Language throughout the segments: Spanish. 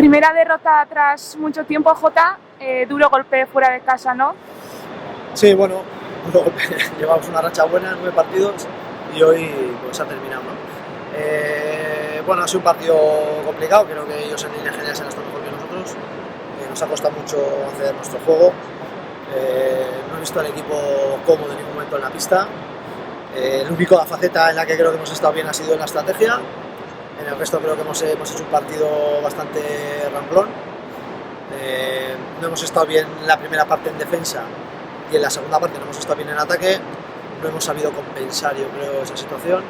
Primera derrota tras mucho tiempo, Jota, duro golpe fuera de casa, ¿no? Sí, bueno, llevamos una racha buena, 9 partidos y hoy pues ha terminado, ¿no? Bueno, ha sido un partido complicado, creo que ellos en líneas generales han estado mejor que nosotros. Nos ha costado mucho hacer nuestro juego. No he visto al equipo cómodo en ningún momento en la pista. La única faceta en la que creo que hemos estado bien ha sido en la estrategia. En el resto creo que hemos hecho un partido bastante ramplón. No hemos estado bien en la primera parte en defensa y en la segunda parte no hemos estado bien en ataque. No hemos sabido compensar, yo creo, esa situación.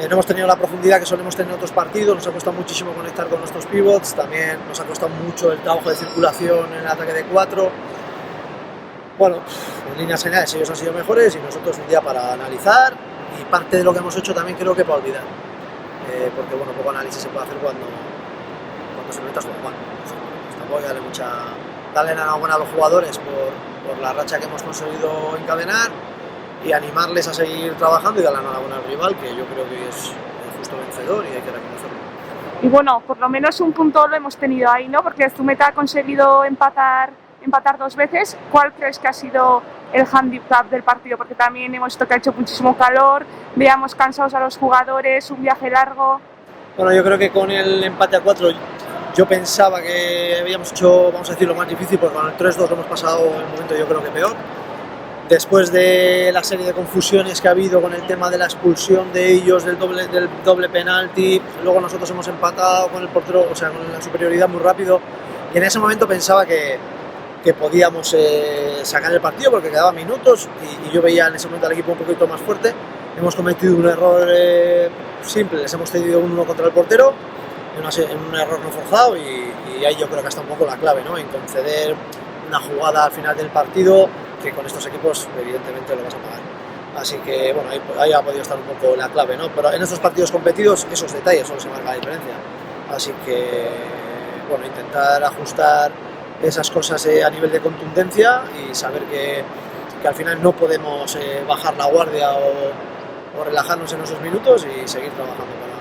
No hemos tenido la profundidad que solemos tener en otros partidos, nos ha costado muchísimo conectar con nuestros pivots, también nos ha costado mucho el trabajo de circulación en el ataque de 4. Bueno, en líneas generales ellos han sido mejores y nosotros un día para analizar y parte de lo que hemos hecho también creo que para olvidar. Porque bueno, poco análisis se puede hacer cuando se metas con Juan. Tampoco hay que darle enhorabuena a los jugadores por la racha que hemos conseguido encadenar y animarles a seguir trabajando y darle enhorabuena al rival, que yo creo que es el justo vencedor y hay que reconocerlo. Y bueno, por lo menos un punto lo hemos tenido ahí, ¿no? Porque Zumeta ha conseguido empatar 2 veces. ¿Cuál crees que ha sido el handicap del partido? Porque también hemos visto que ha hecho muchísimo calor, veamos cansados a los jugadores, un viaje largo. Bueno, yo creo que con el empate a 4 yo pensaba que habíamos hecho, vamos a decir, lo más difícil, porque con el 3-2 lo hemos pasado en el momento yo creo que peor. Después de la serie de confusiones que ha habido con el tema de la expulsión de ellos, del doble penalti, luego nosotros hemos empatado con el portero, o sea, con la superioridad muy rápido, y en ese momento pensaba que podíamos sacar el partido porque quedaban minutos y yo veía en ese momento al equipo un poquito más fuerte. Hemos cometido un error simple, les hemos cedido 1-1 contra el portero, en un error no forzado y ahí yo creo que está un poco la clave, ¿no? En conceder una jugada al final del partido que con estos equipos evidentemente lo vas a pagar. Así que bueno, ahí ha podido estar un poco la clave, ¿no? Pero en estos partidos competidos esos detalles son los que marcan la diferencia. Así que bueno, intentar ajustar esas cosas a nivel de contundencia y saber que al final no podemos bajar la guardia o relajarnos en esos minutos y seguir trabajando.